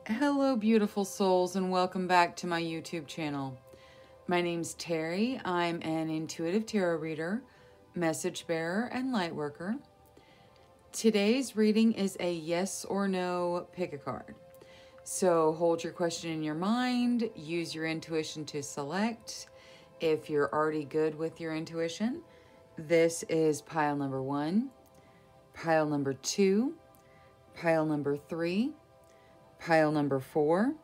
Hello, beautiful souls, and welcome back to my YouTube channel. My name's Terry. I'm an intuitive tarot reader, message bearer, and light worker. Today's reading is a yes or no pick a card. So hold your question in your mind, use your intuition to select. If you're already good with your intuition, this is pile number 1, pile number 2, pile number 3, pile number 4,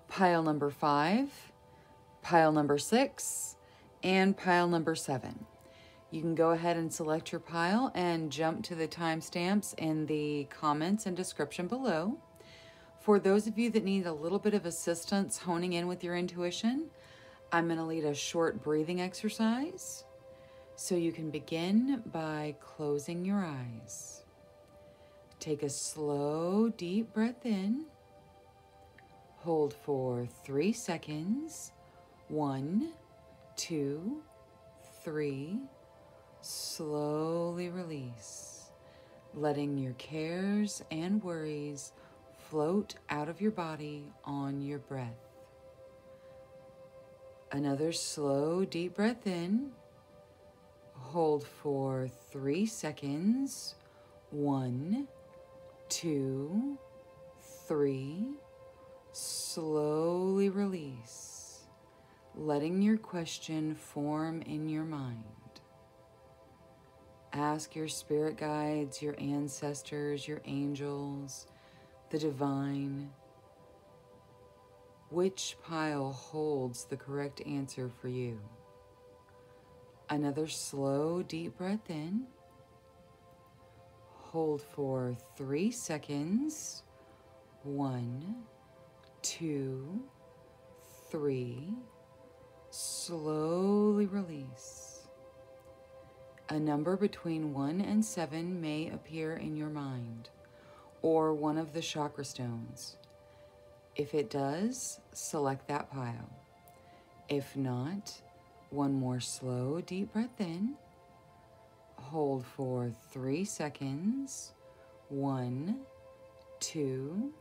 pile number 5, pile number 6, and pile number 7. You can go ahead and select your pile and jump to the timestamps in the comments and description below. For those of you that need a little bit of assistance honing in with your intuition, I'm going to lead a short breathing exercise. So you can begin by closing your eyes. Take a slow, deep breath in. Hold for 3 seconds. 1, 2, 3. Slowly release, letting your cares and worries float out of your body on your breath. Another slow, deep breath in. Hold for 3 seconds. 1, 2, 3. Slowly release, letting your question form in your mind. Ask your spirit guides, your ancestors, your angels, the divine, which pile holds the correct answer for you. Another slow, deep breath in. Hold for 3 seconds. 1, 2, 3. Slowly release. A number between 1 and 7 may appear in your mind, or one of the chakra stones. If it does, select that pile. If not, one more slow, deep breath in. Hold for 3 seconds. 1, 2,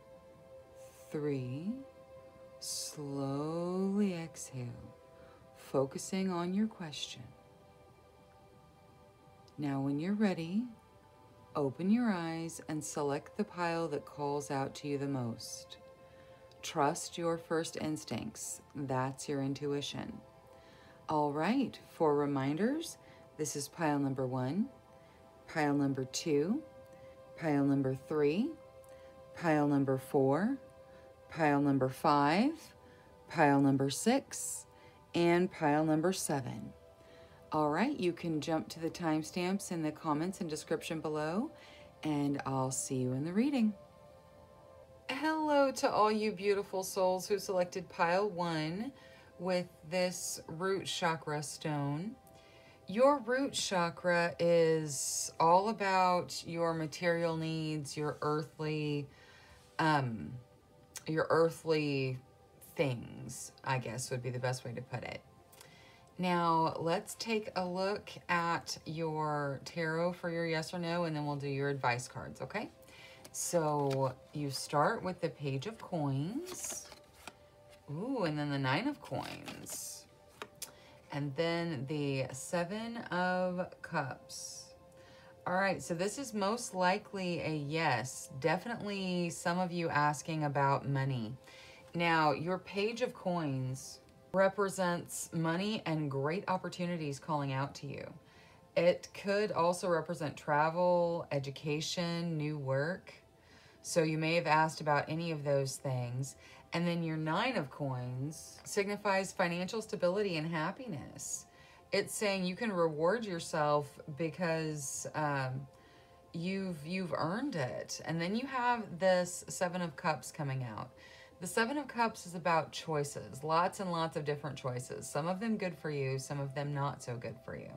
3. Slowly exhale, focusing on your question. Now when you're ready, open your eyes and select the pile that calls out to you the most. Trust your first instincts. That's your intuition. All right, for reminders, this is pile number 1, pile number 2, pile number 3, pile number 4, pile number 5, pile number 6, and pile number 7. All right, you can jump to the timestamps in the comments and description below, and I'll see you in the reading. Hello to all you beautiful souls who selected pile 1 with this root chakra stone. Your root chakra is all about your material needs, your earthly things, I guess would be the best way to put it. Now, let's take a look at your tarot for your yes or no, and then we'll do your advice cards, okay? So you start with the Page of Coins. Ooh, and then the 9 of Coins. And then the 7 of Cups. All right, so this is most likely a yes. Definitely some of you asking about money. Now, your Page of Coins represents money and great opportunities calling out to you. It could also represent travel, education, new work. So you may have asked about any of those things. And then your 9 of Coins signifies financial stability and happiness. It's saying you can reward yourself because you've earned it. And then you have this 7 of Cups coming out. The 7 of Cups is about choices, lots and lots of different choices. Some of them good for you, some of them not so good for you.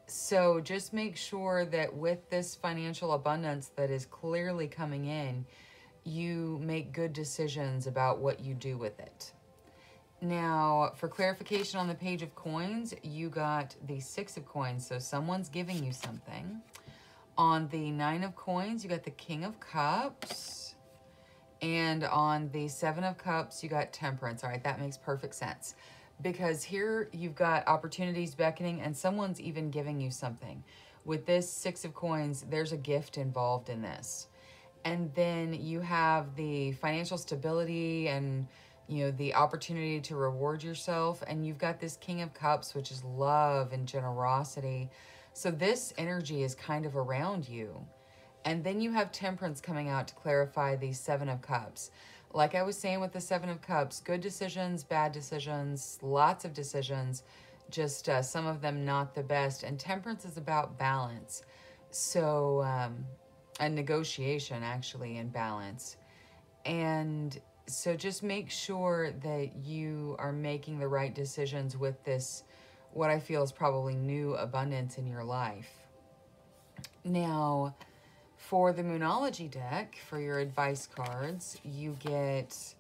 So just make sure that with this financial abundance that is clearly coming in, you make good decisions about what you do with it. Now, for clarification on the Page of Coins, you got the 6 of Coins, so someone's giving you something. On the 9 of Coins, you got the King of Cups. And on the Seven of Cups, you got Temperance. All right, that makes perfect sense. Because here you've got opportunities beckoning and someone's even giving you something. With this Six of Coins, there's a gift involved in this. And then you have the financial stability and, you know, the opportunity to reward yourself. And you've got this King of Cups, which is love and generosity. So this energy is kind of around you. And then you have Temperance coming out to clarify the Seven of Cups. Like I was saying with the Seven of Cups, good decisions, bad decisions, lots of decisions, just some of them not the best. And Temperance is about balance. So, a negotiation actually in balance. And so just make sure that you are making the right decisions with this, what I feel is probably new abundance in your life. Now, for the Moonology deck, for your advice cards, you get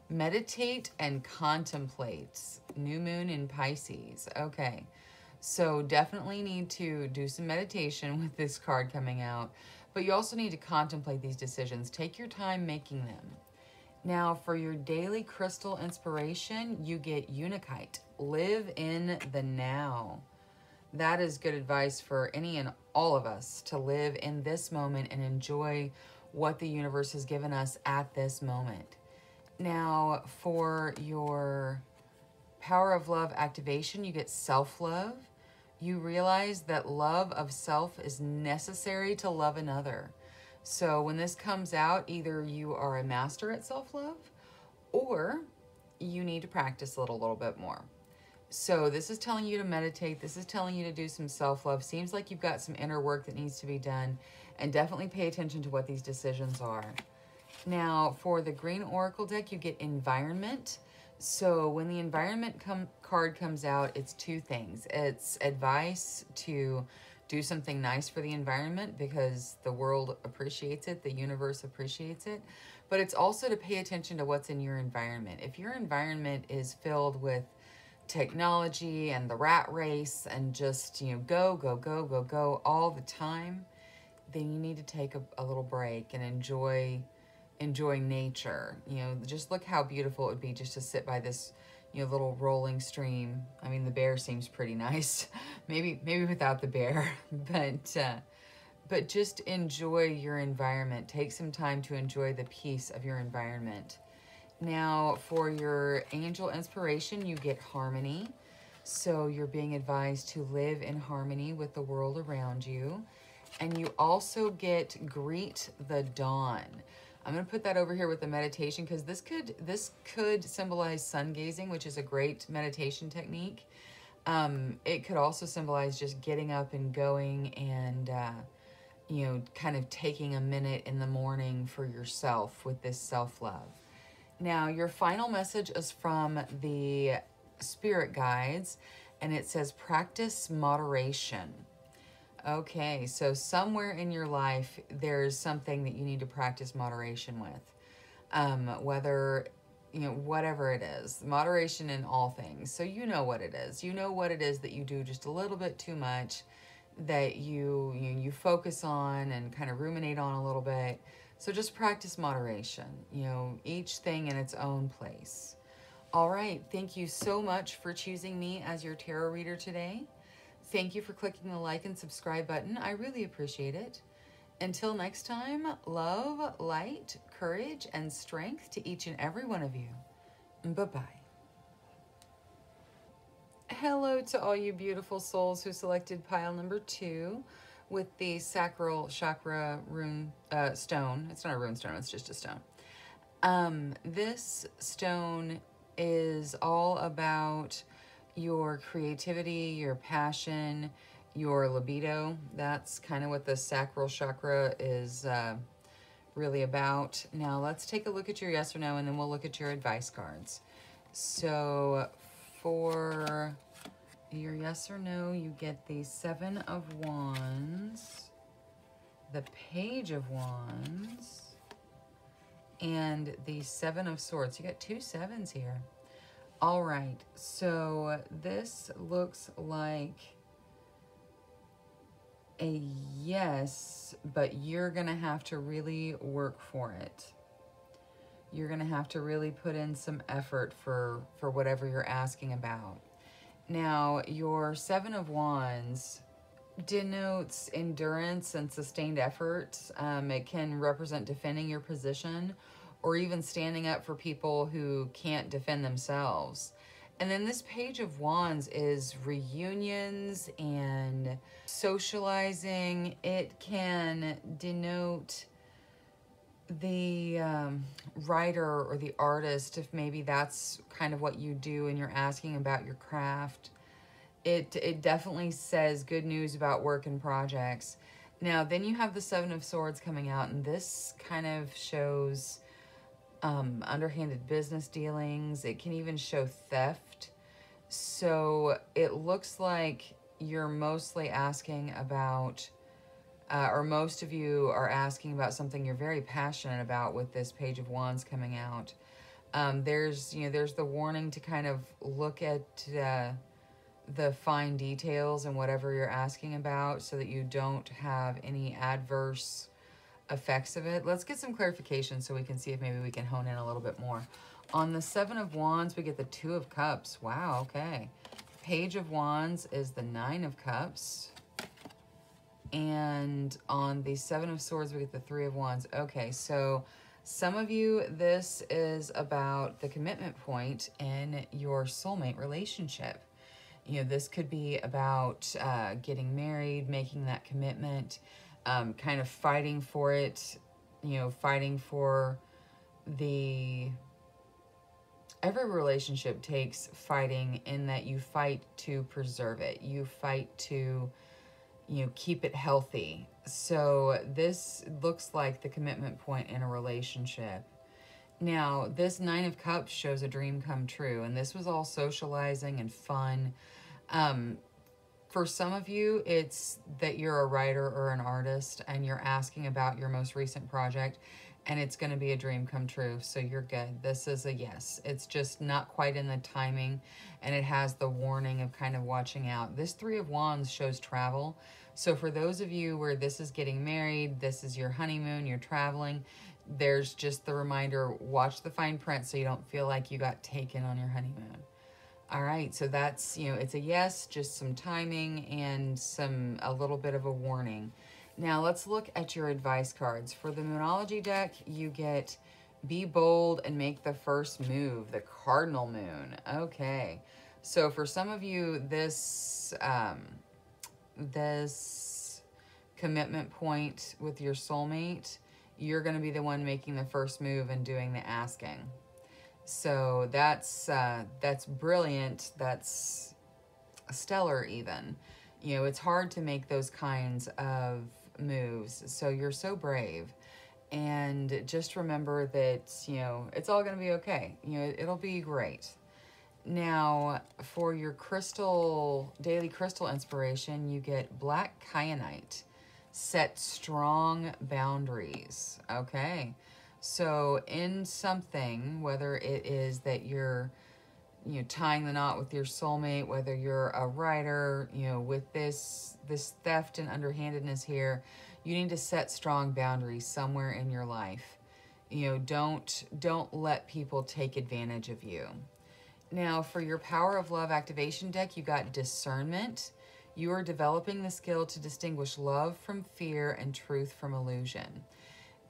Meditate and Contemplate. New Moon in Pisces. Okay, so definitely need to do some meditation with this card coming out. But you also need to contemplate these decisions. Take your time making them. Now, for your daily crystal inspiration, you get Unakite. Live in the now. That is good advice for any and all of us, to live in this moment and enjoy what the universe has given us at this moment. Now, for your Power of Love activation, you get self-love. You realize that love of self is necessary to love another. So when this comes out, either you are a master at self-love or you need to practice a little bit more. So this is telling you to meditate. This is telling you to do some self-love. Seems like you've got some inner work that needs to be done, and definitely pay attention to what these decisions are. Now, for the Green Oracle deck, you get Environment. So when the Environment card comes out, it's two things. It's advice to do something nice for the environment because the world appreciates it, the universe appreciates it. But it's also to pay attention to what's in your environment. If your environment is filled with technology and the rat race and just, you know, go all the time, then you need to take a little break and enjoy nature. You know, just look how beautiful it would be just to sit by this, you know, little rolling stream. I mean, the bear seems pretty nice. maybe without the bear, but just enjoy your environment. Take some time to enjoy the peace of your environment. Now, for your angel inspiration, you get Harmony. So you're being advised to live in harmony with the world around you. And you also get Greet the Dawn. I'm going to put that over here with the meditation because this could symbolize sun gazing, which is a great meditation technique. It could also symbolize just getting up and going and, you know, kind of taking a minute in the morning for yourself with this self-love. Now, your final message is from the spirit guides, and it says, practice moderation. Okay, so somewhere in your life, there's something that you need to practice moderation with. Whether, you know, whatever it is, moderation in all things. So you know what it is. You know what it is that you do just a little bit too much, that you focus on and kind of ruminate on a little bit. So just practice moderation, you know, each thing in its own place. All right, thank you so much for choosing me as your tarot reader today. Thank you for clicking the like and subscribe button. I really appreciate it. Until next time, love, light, courage, and strength to each and every one of you. Bye-bye. Hello to all you beautiful souls who selected pile number 2 with the sacral chakra rune stone. It's not a rune stone, it's just a stone. This stone is all about your creativity, your passion, your libido. That's kind of what the sacral chakra is really about. Now let's take a look at your yes or no, and then we'll look at your advice cards. So for your yes or no, you get the 7 of Wands, the Page of Wands, and the 7 of Swords. You got 2 sevens here. All right, so this looks like a yes, but you're gonna have to really work for it. You're going to have to really put in some effort for whatever you're asking about. Now, your Seven of Wands denotes endurance and sustained effort. It can represent defending your position or even standing up for people who can't defend themselves. And then this Page of Wands is reunions and socializing. It can denote the writer or the artist, if maybe that's kind of what you do and you're asking about your craft. It definitely says good news about work and projects. Now, then you have the Seven of Swords coming out, and this kind of shows underhanded business dealings. It can even show theft. So it looks like you're mostly asking about, or most of you are asking about something you're very passionate about with this Page of Wands coming out. There's the warning to kind of look at the fine details and whatever you're asking about so that you don't have any adverse effects of it. Let's get some clarification so we can see if maybe we can hone in a little bit more. On the Seven of Wands, we get the Two of Cups. Wow, okay. Page of Wands is the Nine of Cups. And on the Seven of Swords, we get the Three of Wands. Okay, so some of you, this is about the commitment point in your soulmate relationship. You know, this could be about getting married, making that commitment, kind of fighting for it, you know, fighting for the... Every relationship takes fighting in that you fight to preserve it. You fight to, you know, keep it healthy. So this looks like the commitment point in a relationship. Now, this Nine of Cups shows a dream come true, and this was all socializing and fun. For some of you, it's that you're a writer or an artist and you're asking about your most recent project, and it's going to be a dream come true, so you're good. This is a yes. It's just not quite in the timing, and it has the warning of kind of watching out. This Three of Wands shows travel. So for those of you where this is getting married, this is your honeymoon, you're traveling, there's just the reminder, watch the fine print so you don't feel like you got taken on your honeymoon. All right, so that's, you know, it's a yes, just some timing and a little bit of a warning. Now let's look at your advice cards. For the Moonology deck, you get be bold and make the first move, the Cardinal Moon. Okay, so for some of you, this commitment point with your soulmate, you're going to be the one making the first move and doing the asking. So that's brilliant. That's stellar even. You know, it's hard to make those kinds of moves. So you're so brave. And just remember that, you know, it's all going to be okay. You know, it'll be great. Now, for your daily crystal inspiration, you get black kyanite. Set strong boundaries. Okay. So in something, whether it is that you're, you know, tying the knot with your soulmate, whether you're a writer, you know, with this theft and underhandedness here, you need to set strong boundaries somewhere in your life. You know, don't let people take advantage of you. Now, for your Power of Love activation deck, you got discernment. You are developing the skill to distinguish love from fear and truth from illusion.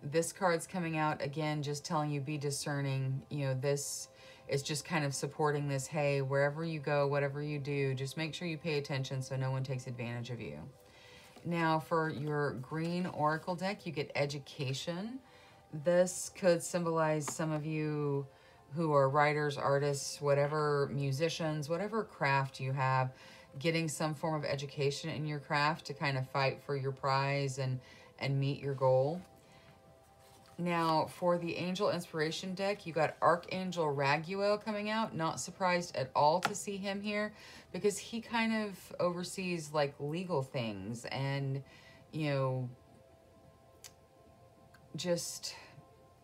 This card's coming out, again, just telling you be discerning. You know, this is just kind of supporting this, hey, wherever you go, whatever you do, just make sure you pay attention so no one takes advantage of you. Now, for your green oracle deck, you get education. This could symbolize some of you who are writers, artists, whatever, musicians, whatever craft you have, getting some form of education in your craft to kind of fight for your prize and meet your goal. Now, for the Angel Inspiration deck, you got Archangel Raguel coming out. Not surprised at all to see him here because he kind of oversees, like, legal things and, you know, just,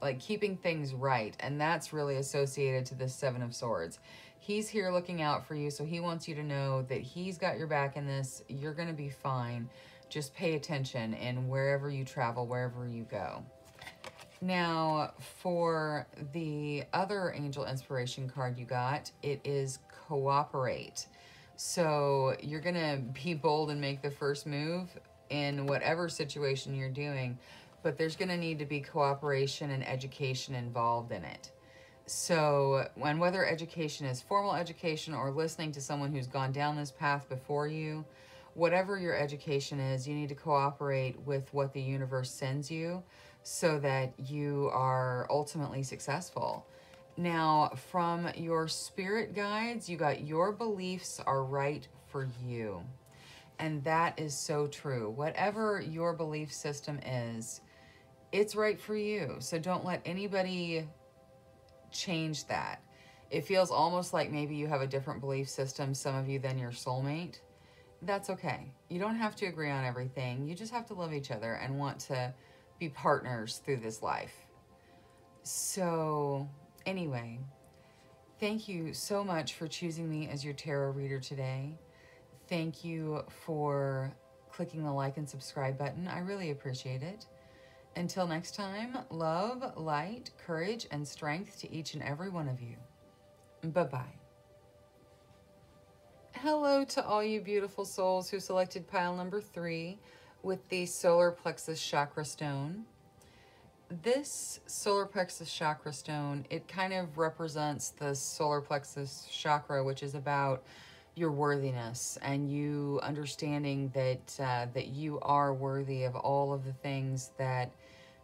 like, keeping things right. And that's really associated to the Seven of Swords. He's here looking out for you, so he wants you to know that he's got your back in this. You're going to be fine. Just pay attention and wherever you travel, wherever you go. Now, for the other angel inspiration card you got, it is cooperate. So you're going to be bold and make the first move in whatever situation you're doing, but there's going to need to be cooperation and education involved in it. So, whether education is formal education or listening to someone who's gone down this path before you, whatever your education is, you need to cooperate with what the universe sends you so that you are ultimately successful. Now, from your spirit guides, you got your beliefs are right for you. And that is so true. Whatever your belief system is, it's right for you. So don't let anybody change that. It feels almost like maybe you have a different belief system, some of you, than your soulmate. That's okay. You don't have to agree on everything. You just have to love each other and want to be partners through this life. So anyway, thank you so much for choosing me as your tarot reader today. Thank you for clicking the like and subscribe button. I really appreciate it. Until next time, love, light, courage, and strength to each and every one of you. Bye-bye. Hello to all you beautiful souls who selected pile number 3 with the solar plexus chakra stone. This solar plexus chakra stone, it kind of represents the solar plexus chakra, which is about your worthiness and you understanding that that you are worthy of all of the things that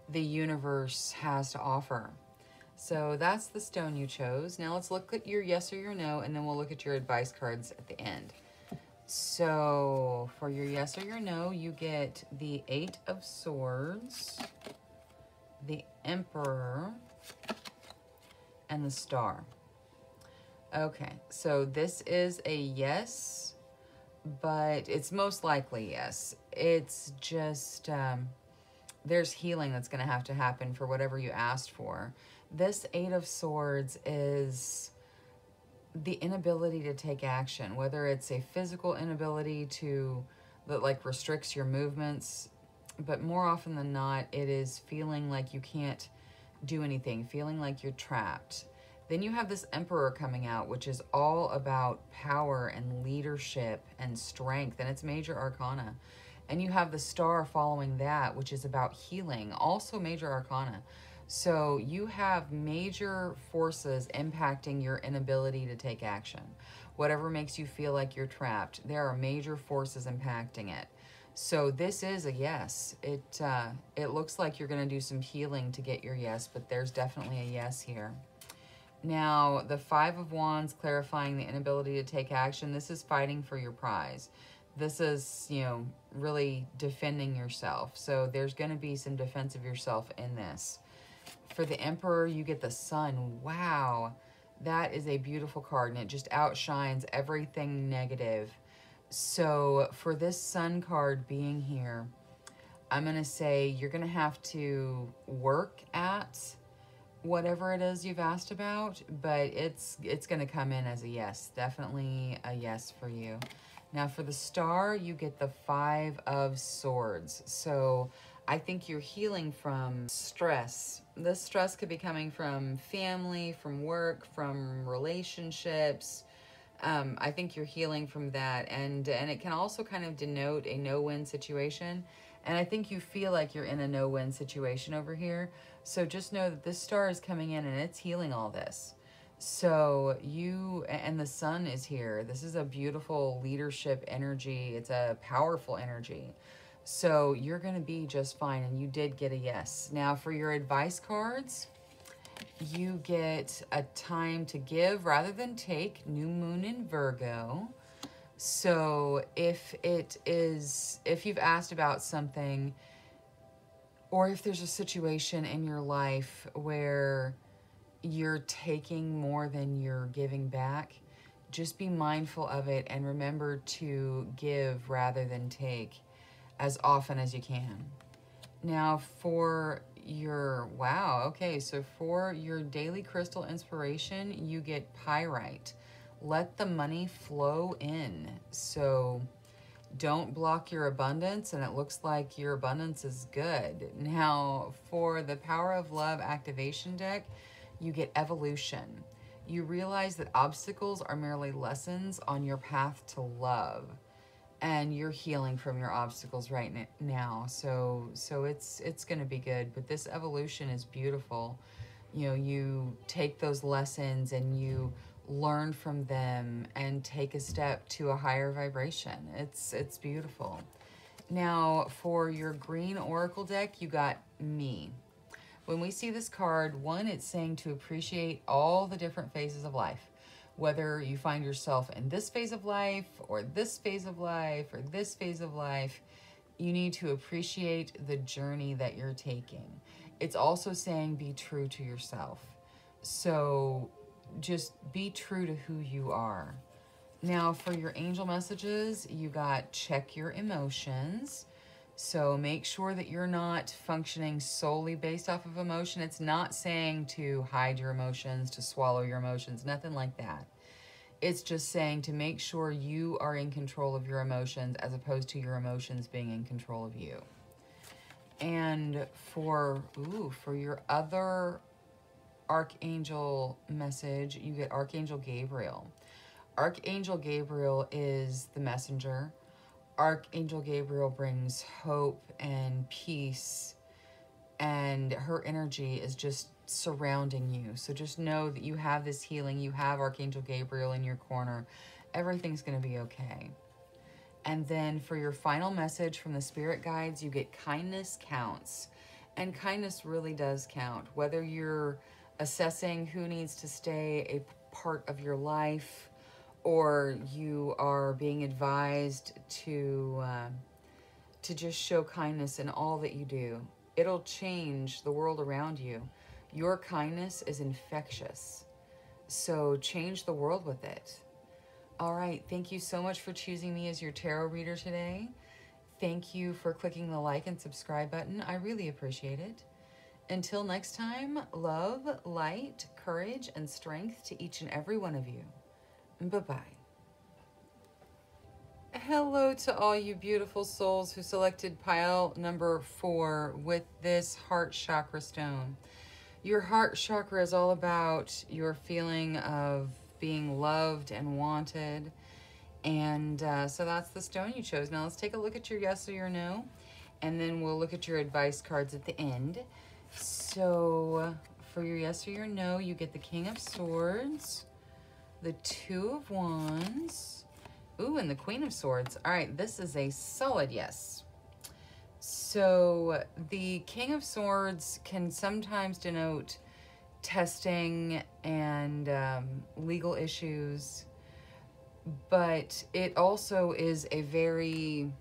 the universe has to offer. So that's the stone you chose. Now let's look at your yes or your no, and then we'll look at your advice cards at the end. So for your yes or your no, you get the 8 of Swords, the Emperor, and the Star. Okay, so this is a yes, but it's most likely yes. It's just, there's healing that's going to have to happen for whatever you asked for. This 8 of Swords is the inability to take action, whether it's a physical inability that like restricts your movements, but more often than not, it is feeling like you can't do anything, feeling like you're trapped. Then you have this Emperor coming out, which is all about power and leadership and strength, and it's major arcana. And you have the Star following that, which is about healing, also major arcana. So you have major forces impacting your inability to take action. Whatever makes you feel like you're trapped, there are major forces impacting it. So this is a yes. It looks like you're going to do some healing to get your yes, but there's definitely a yes here. Now, the 5 of Wands, clarifying the inability to take action, this is fighting for your prize. This is, you know, really defending yourself. So there's going to be some defense of yourself in this. For the Emperor, you get the Sun. Wow, that is a beautiful card, and it just outshines everything negative. So for this Sun card being here, I'm going to say you're going to have to work at whatever it is you've asked about, but it's going to come in as a yes. Definitely a yes for you. Now for the Star, you get the 5 of Swords. So I think you're healing from stress. This stress could be coming from family, from work, from relationships. I think you're healing from that. And it can also kind of denote a no-win situation. And I think you feel like you're in a no-win situation over here. So just know that this Star is coming in and it's healing all this. So you, and the Sun is here. This is a beautiful leadership energy. It's a powerful energy. So you're going to be just fine, and you did get a yes. Now for your advice cards, you get a time to give rather than take, new moon in Virgo. So if you've asked about something, or if there's a situation in your life where you're taking more than you're giving back, just be mindful of it and remember to give rather than take as often as you can. Now for your, wow, okay, so for your daily crystal inspiration, you get pyrite. Let the money flow in. So Don't block your abundance, and it looks like your abundance is good. Now, for the Power of Love activation deck, you get evolution. You realize that obstacles are merely lessons on your path to love, and you're healing from your obstacles right now. So it's going to be good. But this evolution is beautiful. You know, you take those lessons and you learn from them and take a step to a higher vibration. It's beautiful. Now, for your green oracle deck, you got me. When we see this card, one, it's saying to appreciate all the different phases of life. Whether you find yourself in this phase of life or this phase of life or this phase of life, you need to appreciate the journey that you're taking. It's also saying be true to yourself. So just be true to who you are. Now, for your angel messages, you got check your emotions. So make sure that you're not functioning solely based off of emotion. It's not saying to hide your emotions, to swallow your emotions, nothing like that. It's just saying to make sure you are in control of your emotions as opposed to your emotions being in control of you. And for your other archangel message, you get Archangel Gabriel. Archangel Gabriel is the messenger. Archangel Gabriel brings hope and peace, and her energy is just surrounding you. So just know that you have this healing. You have Archangel Gabriel in your corner. Everything's going to be okay. And then for your final message from the spirit guides, you get kindness counts. And kindness really does count. Whether you're assessing who needs to stay a part of your life, or you are being advised to just show kindness in all that you do, it'll change the world around you. Your kindness is infectious. So change the world with it. All right, thank you so much for choosing me as your tarot reader today. Thank you for clicking the like and subscribe button. I really appreciate it. Until next time, love, light, courage, and strength to each and every one of you. Bye-bye. Hello to all you beautiful souls who selected pile number 4 with this heart chakra stone. Your heart chakra is all about your feeling of being loved and wanted. And so that's the stone you chose. Now let's take a look at your yes or your no, and then we'll look at your advice cards at the end. So for your yes or your no, you get the King of Swords, the Two of Wands, ooh, and the Queen of Swords. All right, this is a solid yes. So the King of Swords can sometimes denote testing and legal issues, but it also is a very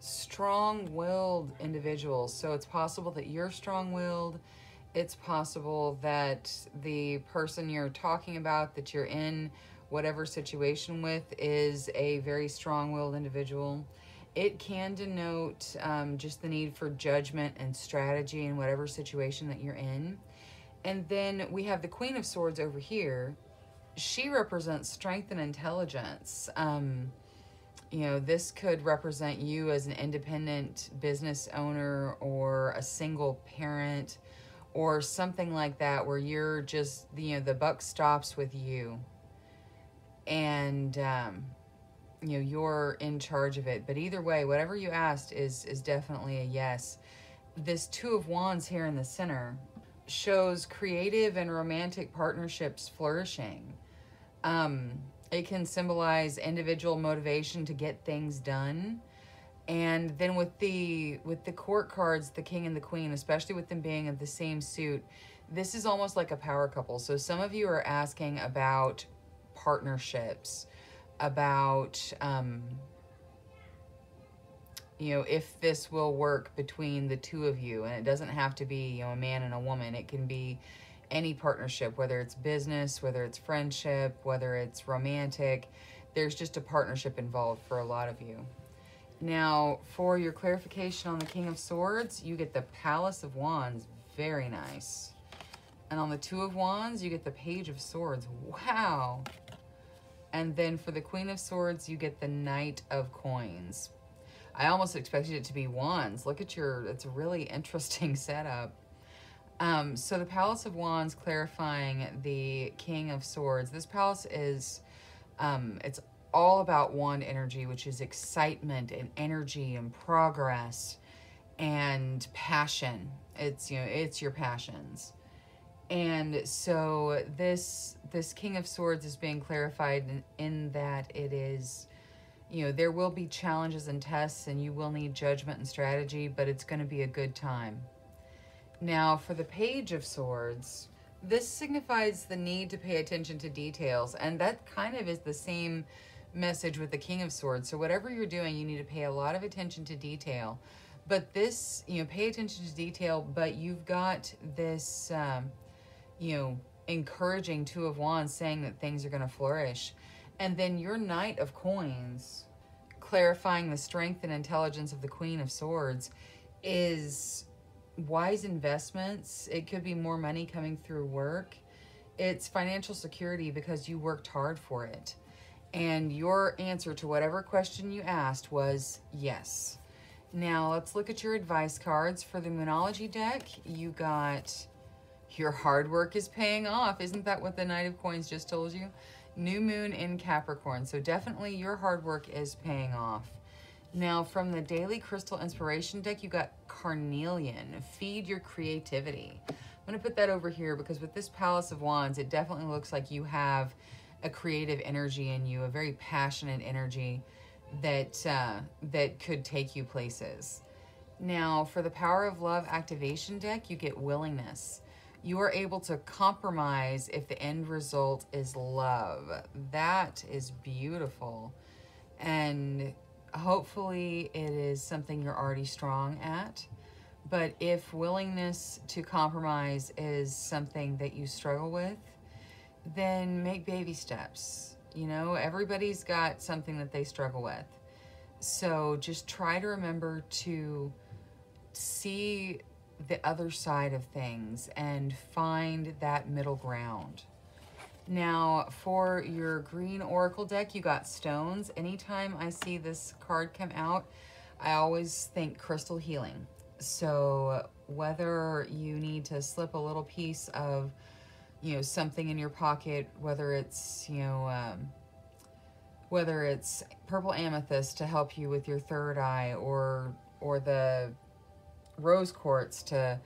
strong-willed individual. So it's possible that you're strong-willed. It's possible that the person you're talking about, that you're in whatever situation with, is a very strong-willed individual. It can denote just the need for judgment and strategy in whatever situation that you're in. And then we have the Queen of Swords over here. She represents strength and intelligence. You know, this could represent you as an independent business owner or a single parent or something like that, where you're just, you know, the buck stops with you. And, you know, you're in charge of it. But either way, whatever you asked is definitely a yes. This Two of Wands here in the center shows creative and romantic partnerships flourishing. It can symbolize individual motivation to get things done. And then with the court cards, the King and the Queen, especially with them being of the same suit, this is almost like a power couple. So some of you are asking about partnerships, about, you know, if this will work between the two of you. And it doesn't have to be, you know, a man and a woman. It can be any partnership, whether it's business, whether it's friendship, whether it's romantic. There's just a partnership involved for a lot of you. Now, for your clarification on the King of Swords, you get the Palace of Wands. Very nice. And on the Two of Wands, you get the Page of Swords. Wow. And then for the Queen of Swords, you get the Knight of Coins. I almost expected it to be Wands. Look at it's a really interesting setup. So the Palace of Wands clarifying the King of Swords. This palace is, it's all about wand energy, which is excitement and energy and progress and passion. It's, it's your passions. And so this King of Swords is being clarified in that it is, there will be challenges and tests, and you will need judgment and strategy, but it's going to be a good time. Now, for the Page of Swords, this signifies the need to pay attention to details, and that kind of is the same message with the King of Swords. So whatever you're doing, you need to pay a lot of attention to detail. But this, pay attention to detail, but you've got this, encouraging Two of Wands saying that things are going to flourish. And then your Knight of Coins, clarifying the strength and intelligence of the Queen of Swords, is wise investments. It could be more money coming through work. It's financial security because you worked hard for it. And your answer to whatever question you asked was yes. Now let's look at your advice cards. For the Moonology deck, you got your hard work is paying off. Isn't that what the Knight of Coins just told you? New moon in Capricorn. So definitely your hard work is paying off. Now, from the Daily Crystal Inspiration deck, you got Carnelian. Feed your creativity. I'm going to put that over here because with this Palace of Wands, it definitely looks like you have a creative energy in you, a very passionate energy that could take you places. Now, for the Power of Love Activation deck, you get Willingness. You are able to compromise if the end result is love. That is beautiful. And hopefully it is something you're already strong at. But if willingness to compromise is something that you struggle with, then make baby steps. Everybody's got something that they struggle with. So just try to remember to see the other side of things and find that middle ground. Now, for your green oracle deck, you got stones. Anytime I see this card come out, I always think crystal healing. So whether you need to slip a little piece of, something in your pocket, whether it's, whether it's purple amethyst to help you with your third eye, or the rose quartz to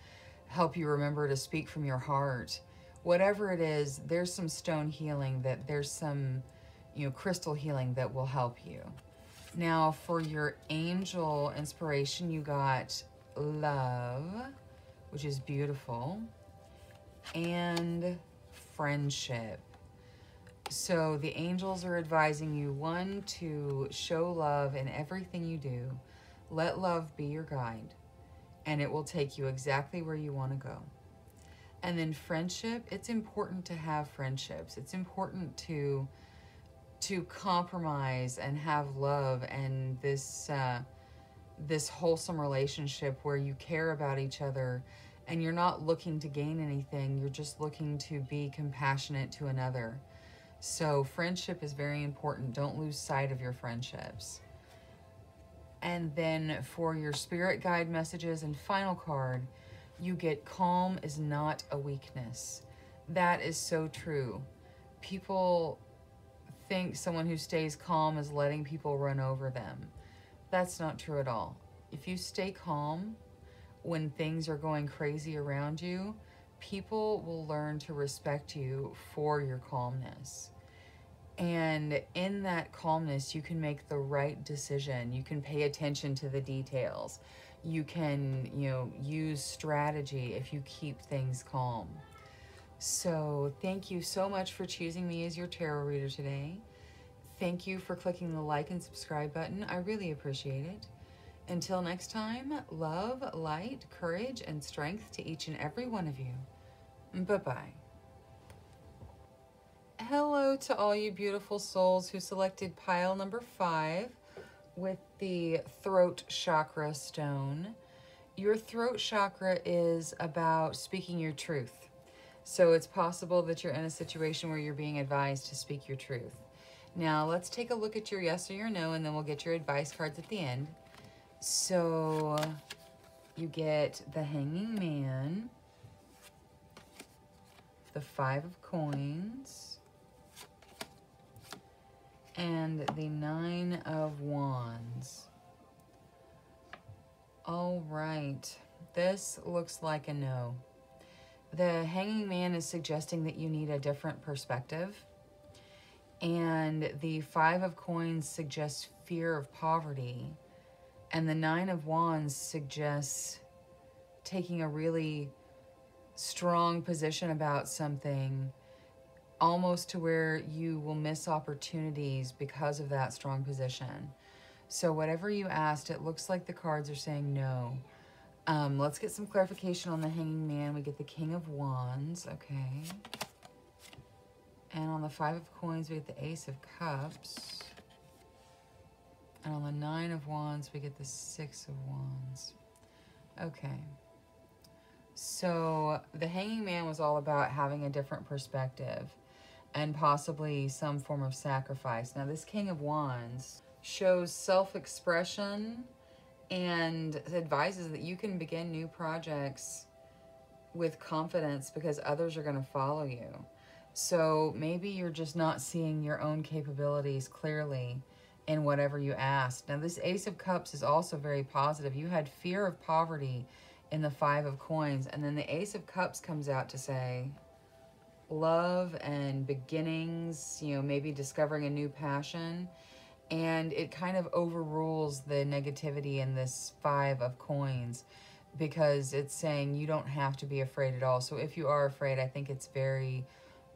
help you remember to speak from your heart. Whatever it is, there's some stone healing, there's some, crystal healing that will help you. Now, for your angel inspiration, you got love, which is beautiful, and friendship. So the angels are advising you, one, to show love in everything you do. Let love be your guide, and it will take you exactly where you want to go. And then friendship, it's important to have friendships. It's important to compromise and have love and this wholesome relationship where you care about each other and you're not looking to gain anything. You're just looking to be compassionate to another. So friendship is very important. Don't lose sight of your friendships. And then for your spirit guide messages and final card, you get calm is not a weakness. That is so true. People think someone who stays calm is letting people run over them. That's not true at all. If you stay calm when things are going crazy around you, people will learn to respect you for your calmness. And in that calmness, you can make the right decision. You can pay attention to the details. You can, use strategy if you keep things calm. So thank you so much for choosing me as your tarot reader today. Thank you for clicking the like and subscribe button. I really appreciate it. Until next time, love, light, courage, and strength to each and every one of you. Bye-bye. Hello to all you beautiful souls who selected pile number 5 with the throat chakra stone. Your throat chakra is about speaking your truth. So it's possible that you're in a situation where you're being advised to speak your truth. Now let's take a look at your yes or your no, and then we'll get your advice cards at the end. So you get the Hanging Man, the Five of Coins, and the Nine of Wands. All right, this looks like a no. The Hanging Man is suggesting that you need a different perspective. And the Five of Coins suggests fear of poverty. And the Nine of Wands suggests taking a really strong position about something, almost to where you will miss opportunities because of that strong position. So whatever you asked, it looks like the cards are saying no. Let's get some clarification on the Hanging Man. We get the King of Wands, okay. And on the Five of Coins, we get the Ace of Cups. And on the Nine of Wands, we get the Six of Wands. Okay. So the Hanging Man was all about having a different perspective and possibly some form of sacrifice. Now this King of Wands shows self-expression and advises that you can begin new projects with confidence because others are going to follow you. So maybe you're just not seeing your own capabilities clearly in whatever you asked. Now this Ace of Cups is also very positive. You had fear of poverty in the Five of Coins, and then the Ace of Cups comes out to say love and beginnings, you know, maybe discovering a new passion. And it kind of overrules the negativity in this Five of Coins because it's saying you don't have to be afraid at all. So if you are afraid, I think it's very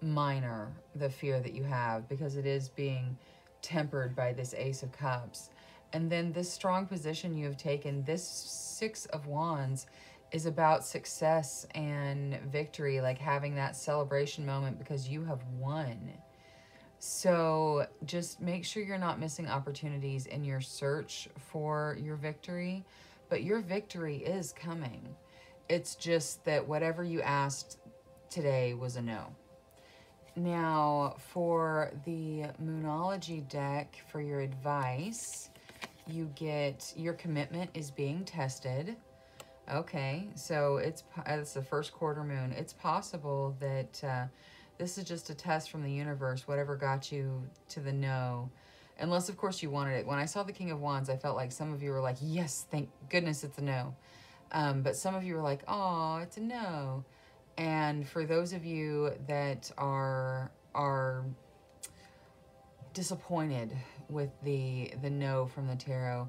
minor, the fear that you have, because it is being tempered by this Ace of Cups. And then this strong position you have taken, this Six of Wands, is about success and victory, like having that celebration moment because you have won. So just make sure you're not missing opportunities in your search for your victory, but your victory is coming. It's just that whatever you asked today was a no. Now for the Moonology deck, for your advice, you get your commitment is being tested. Okay, so it's the first quarter moon. It's possible that this is just a test from the universe, whatever got you to the no. Unless, of course, you wanted it. When I saw the King of Wands, I felt like some of you were like, yes, thank goodness it's a no. But some of you were like, oh, it's a no. And for those of you that are disappointed with the no from the tarot,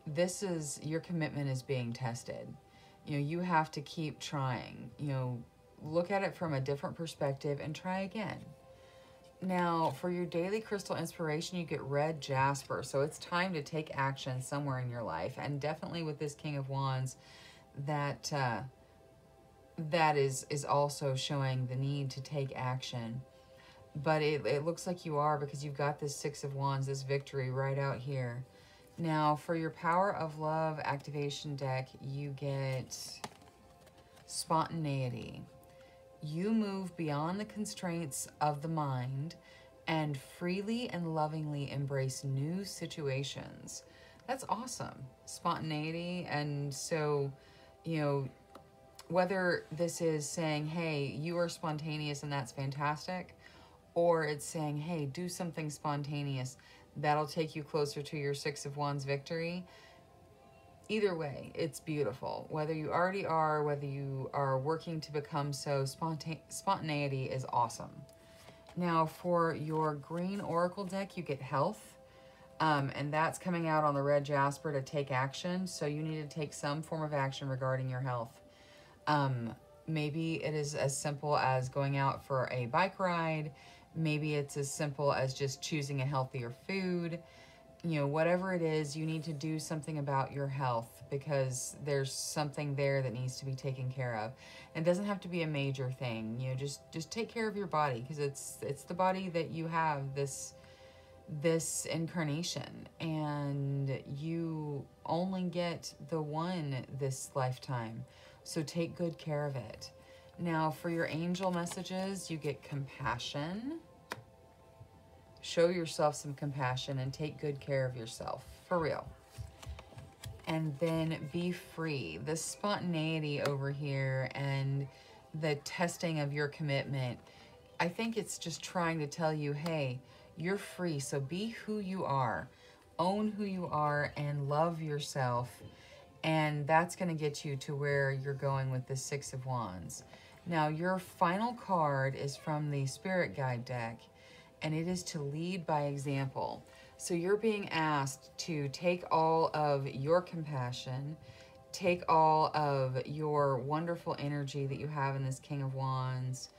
this is, your commitment is being tested. You know, you have to keep trying, you know, look at it from a different perspective and try again. Now, for your daily crystal inspiration, you get red jasper. So it's time to take action somewhere in your life. And definitely with this King of Wands, that is also showing the need to take action. But it looks like you are, because you've got this Six of Wands, this victory right out here. Now, for your Power of Love activation deck, you get spontaneity. You move beyond the constraints of the mind and freely and lovingly embrace new situations. That's awesome. Spontaneity. And so, you know, whether this is saying, hey, you are spontaneous and that's fantastic, or it's saying, hey, do something spontaneous that'll take you closer to your Six of Wands victory. Either way, it's beautiful. Whether you already are, whether you are working to become so, spontaneity is awesome. Now, for your green oracle deck, you get health. And that's coming out on the red jasper to take action. So you need to take some form of action regarding your health. Maybe it is as simple as going out for a bike ride. Maybe it's as simple as just choosing a healthier food. You know, whatever it is, you need to do something about your health because there's something there that needs to be taken care of. It doesn't have to be a major thing. You know, just take care of your body, because it's the body that you have this incarnation, and you only get the one this lifetime. So take good care of it. Now, for your angel messages, you get compassion, show yourself some compassion and take good care of yourself, for real. And then be free. The spontaneity over here and the testing of your commitment, I think it's just trying to tell you, hey, you're free, so be who you are. Own who you are and love yourself. And that's going to get you to where you're going with the Six of Wands. Now, your final card is from the Spirit Guide deck, and it is to lead by example. So you're being asked to take all of your compassion, take all of your wonderful energy that you have in this King of Wands,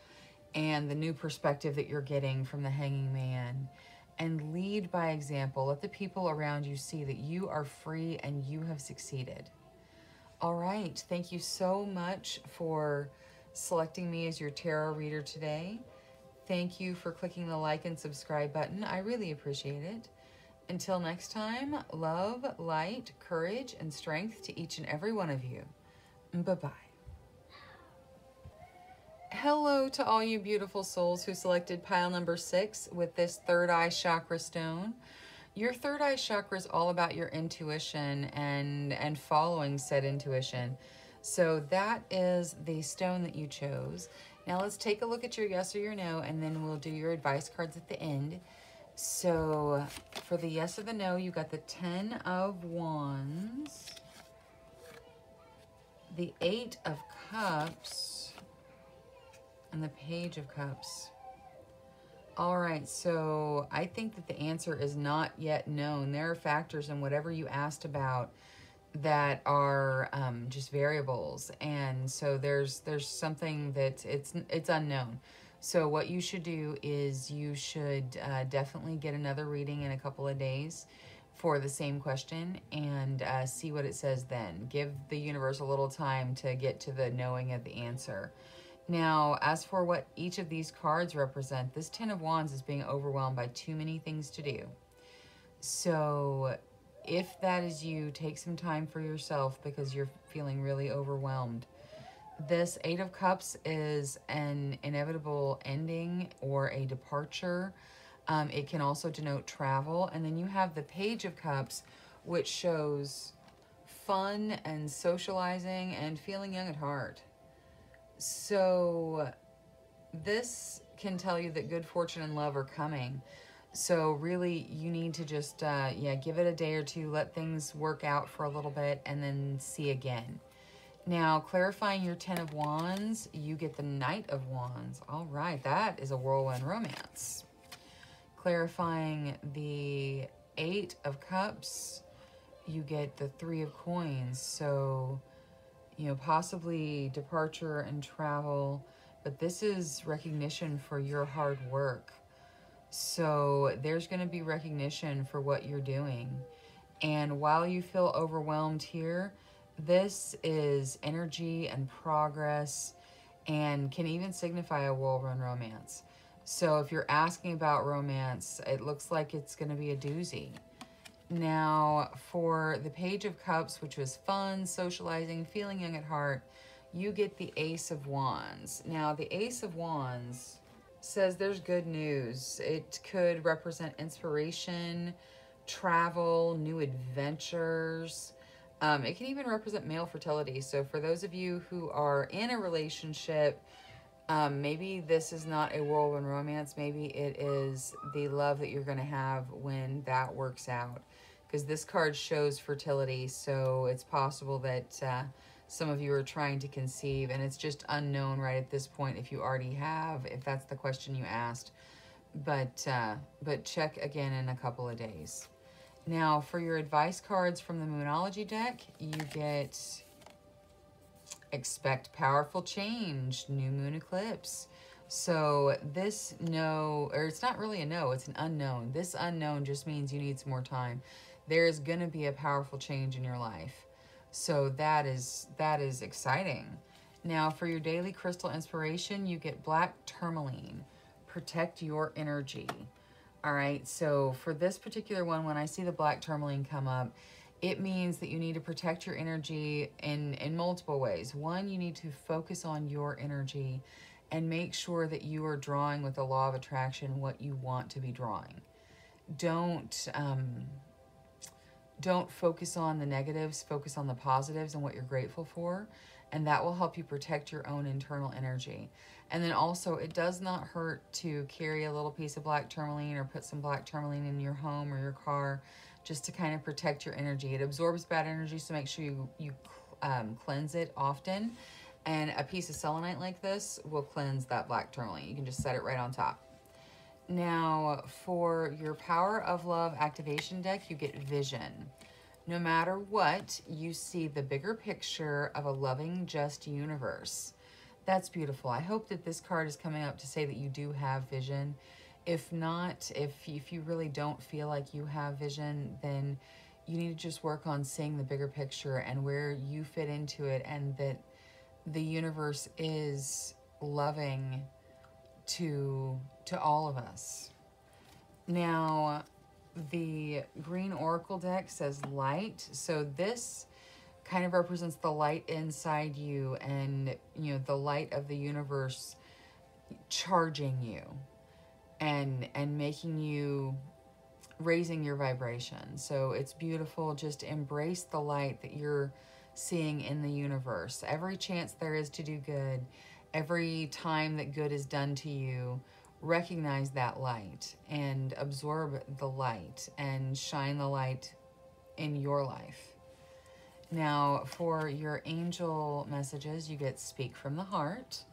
and the new perspective that you're getting from the Hanging Man, and lead by example. Let the people around you see that you are free and you have succeeded. All right, thank you so much for selecting me as your tarot reader today. Thank you for clicking the like and subscribe button. I really appreciate it. Until next time, love, light, courage, and strength to each and every one of you. Bye-bye. Hello to all you beautiful souls who selected pile number 6 with this third eye chakra stone. Your third eye chakra is all about your intuition and following said intuition. So that is the stone that you chose. Now let's take a look at your yes or your no, and then we'll do your advice cards at the end. So for the yes or the no, you got the 10 of Wands, the 8 of Cups, and the Page of Cups. All right, so I think that the answer is not yet known. There are factors in whatever you asked about that are just variables, and so there's something that it's unknown. So what you should do is you should definitely get another reading in a couple of days for the same question and see what it says then. Give the universe a little time to get to the knowing of the answer. Now, as for what each of these cards represent, this 10 of Wands is being overwhelmed by too many things to do. So if that is you, take some time for yourself because you're feeling really overwhelmed. This 8 of Cups is an inevitable ending or a departure. It can also denote travel. And then you have the Page of Cups, which shows fun and socializing and feeling young at heart. So this can tell you that good fortune and love are coming. So really, you need to just, give it a day or two, let things work out for a little bit, and then see again. Now, clarifying your 10 of Wands, you get the Knight of Wands. All right, that is a whirlwind romance. Clarifying the 8 of Cups, you get the 3 of Coins. So, possibly departure and travel, but this is recognition for your hard work. So there's going to be recognition for what you're doing. And while you feel overwhelmed here, this is energy and progress and can even signify a whirlwind romance. So if you're asking about romance, it looks like it's going to be a doozy. Now, for the Page of Cups, which was fun, socializing, feeling young at heart, you get the Ace of Wands. Now, the Ace of Wands says there's good news. It could represent inspiration, travel, new adventures. It can even represent male fertility. So for those of you who are in a relationship, maybe this is not a whirlwind romance. Maybe it is the love that you're going to have when that works out. Because this card shows fertility, so it's possible that some of you are trying to conceive, and it's just unknown right at this point if you already have, if that's the question you asked. But check again in a couple of days. Now, for your advice cards from the Moonology deck, you get expect powerful change, new moon eclipse. So this no, or it's not really a no, it's an unknown. This unknown just means you need some more time. There is going to be a powerful change in your life. So that is exciting. Now, for your daily crystal inspiration, you get black tourmaline. Protect your energy. All right, so for this particular one, when I see the black tourmaline come up, it means that you need to protect your energy in multiple ways. One, you need to focus on your energy and make sure that you are drawing with the law of attraction what you want to be drawing. don't focus on the negatives, focus on the positives and what you're grateful for, and that will help you protect your own internal energy. And then also, it does not hurt to carry a little piece of black tourmaline or put some black tourmaline in your home or your car, just to kind of protect your energy. It absorbs bad energy, so make sure you cleanse it often. And a piece of selenite like this will cleanse that black tourmaline. You can just set it right on top. Now, for your Power of Love activation deck, you get vision. No matter what, you see the bigger picture of a loving, just universe. That's beautiful. I hope that this card is coming up to say that you do have vision. If not, if you really don't feel like you have vision, then you need to just work on seeing the bigger picture and where you fit into it, and that the universe is loving to all of us. Now, the green oracle deck says light. So this kind of represents the light inside you, and the light of the universe charging you and making you, raising your vibration. So it's beautiful. Just embrace the light that you're seeing in the universe. Every chance there is to do good, every time that good is done to you, recognize that light and absorb the light and shine the light in your life. Now, for your angel messages, you get speak from the heart.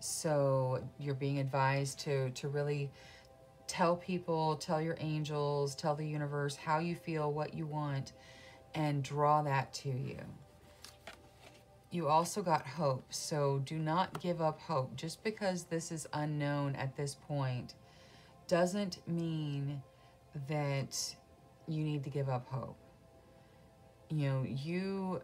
So you're being advised to really tell people, tell your angels, tell the universe how you feel, what you want, and draw that to you. You also got hope, so do not give up hope. Just because this is unknown at this point doesn't mean that you need to give up hope. You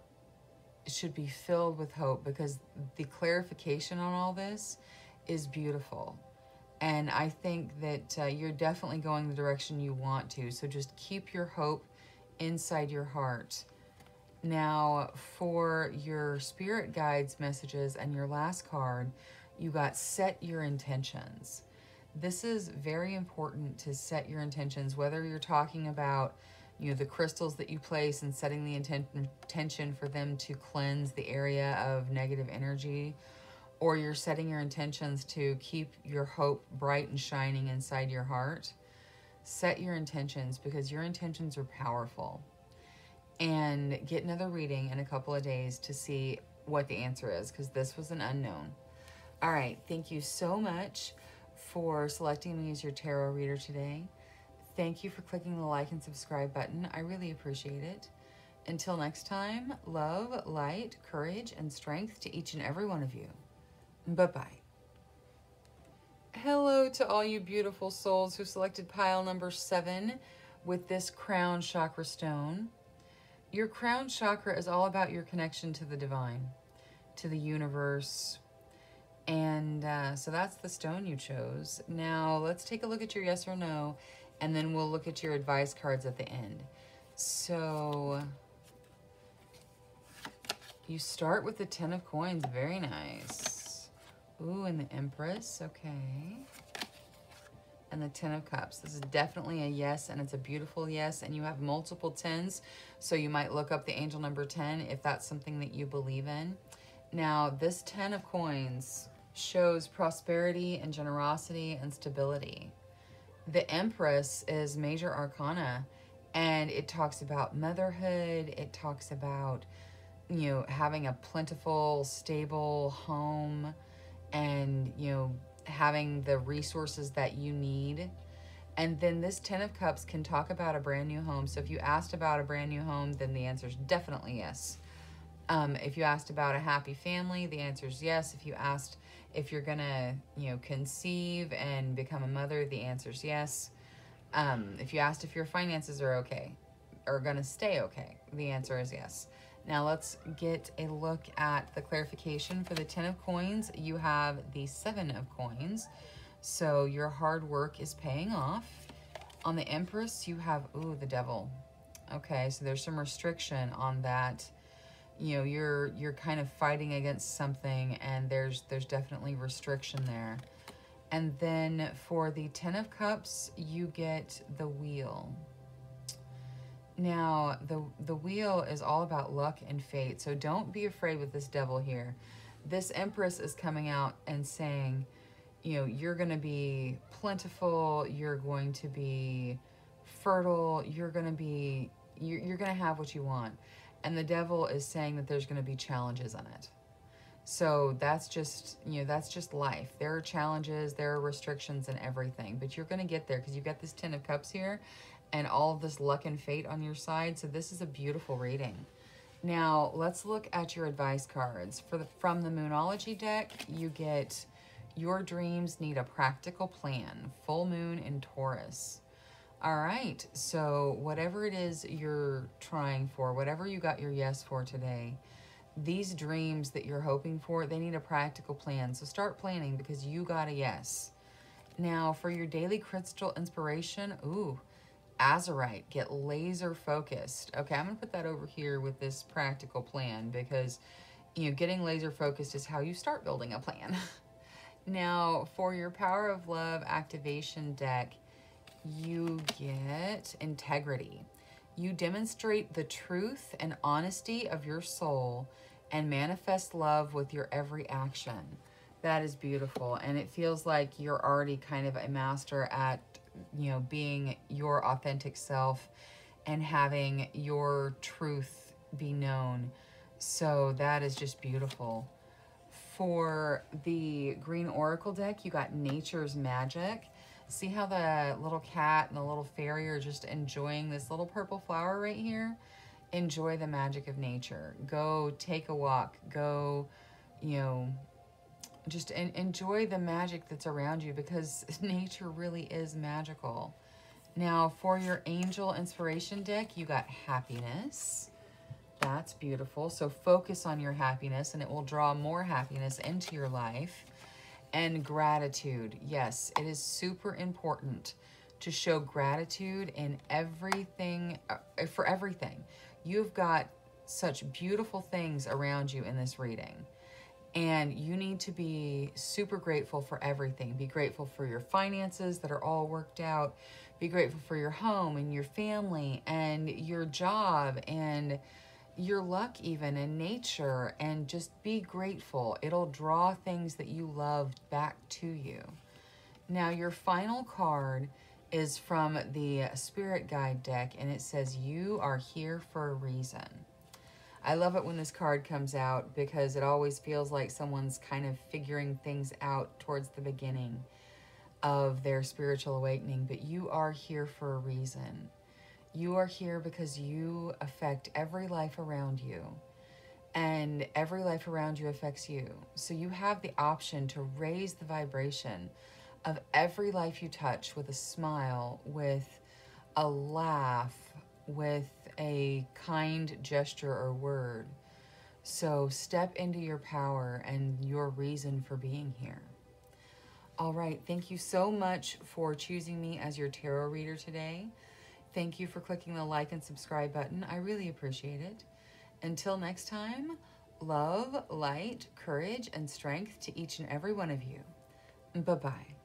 should be filled with hope, because the clarification on all this is beautiful. And I think that you're definitely going the direction you want to. So just keep your hope inside your heart. Now, for your spirit guides messages and your last card, you got set your intentions. This is very important, to set your intentions, whether you're talking about the crystals that you place and setting the intention for them to cleanse the area of negative energy, or you're setting your intentions to keep your hope bright and shining inside your heart. Set your intentions, because your intentions are powerful. And get another reading in a couple of days to see what the answer is, because this was an unknown. All right, thank you so much for selecting me as your tarot reader today. Thank you for clicking the like and subscribe button. I really appreciate it. Until next time, love, light, courage, and strength to each and every one of you. Bye-bye. Hello to all you beautiful souls who selected pile number 7 with this crown chakra stone. Your crown chakra is all about your connection to the divine, to the universe. And so that's the stone you chose. Now let's take a look at your yes or no, and then we'll look at your advice cards at the end. So you start with the 10 of coins. Very nice. Ooh, and the Empress. Okay. And the 10 of cups. This is definitely a yes, and it's a beautiful yes, and you have multiple 10s, so you might look up the angel number 10 if that's something that you believe in. Now, this 10 of coins shows prosperity and generosity and stability. The Empress is major arcana, and it talks about motherhood. It talks about, having a plentiful, stable home, and, having the resources that you need. And then this 10 of cups can talk about a brand new home. So if you asked about a brand new home, then the answer is definitely yes. If you asked about a happy family, the answer is yes. If you asked if you're gonna, conceive and become a mother, the answer is yes. If you asked if your finances are okay, or gonna stay okay, the answer is yes. Now let's get a look at the clarification for the 10 of coins. You have the 7 of coins, so your hard work is paying off. On the Empress, you have, ooh, the Devil. Okay, so there's some restriction on that. You're kind of fighting against something, and there's definitely restriction there. And then for the Ten of Cups, you get the Wheel. Now, the Wheel is all about luck and fate, so don't be afraid with this Devil here. This Empress is coming out and saying, you know, you're going to be plentiful, you're going to be fertile, you're going to have what you want. And the Devil is saying that there's going to be challenges in it. So that's just, you know, that's just life. There are challenges, there are restrictions and everything, but you're going to get there because you've got this Ten of Cups here and all of this luck and fate on your side. So this is a beautiful reading. Now, let's look at your advice cards. From the Moonology deck, you get your dreams need a practical plan. Full moon in Taurus. All right, so whatever it is you're trying for, whatever you got your yes for today, these dreams that you're hoping for, they need a practical plan. So start planning because you got a yes. Now, for your daily crystal inspiration, Azurite, get laser focused. Okay, I'm going to put that over here with this practical plan because, you know, getting laser focused is how you start building a plan. Now, for your Power of Love activation deck, you get Integrity. You demonstrate the truth and honesty of your soul and manifest love with your every action. That is beautiful. And it feels like you're already kind of a master at, you know, being your authentic self and having your truth be known. So that is just beautiful. For the Green Oracle deck, you got Nature's Magic. See how the little cat and the little fairy are just enjoying this little purple flower right here? Enjoy the magic of nature. Go take a walk. Go, you know, just enjoy the magic that's around you because nature really is magical. Now, for your Angel Inspiration deck, you got Happiness. That's beautiful. So focus on your happiness and it will draw more happiness into your life. And Gratitude. Yes, it is super important to show gratitude in everything, for everything. You've got such beautiful things around you in this reading. And you need to be super grateful for everything. Be grateful for your finances that are all worked out. Be grateful for your home and your family and your job and your luck even, and nature, and just be grateful. It'll draw things that you love back to you. Now, your final card is from the Spirit Guide deck, and it says, you are here for a reason. I love it when this card comes out because it always feels like someone's kind of figuring things out towards the beginning of their spiritual awakening, but you are here for a reason. You are here because you affect every life around you, and every life around you affects you. So you have the option to raise the vibration of every life you touch with a smile, with a laugh, with a kind gesture or word. So step into your power and your reason for being here. All right, thank you so much for choosing me as your tarot reader today. Thank you for clicking the like and subscribe button. I really appreciate it. Until next time, love, light, courage, and strength to each and every one of you. Bye-bye.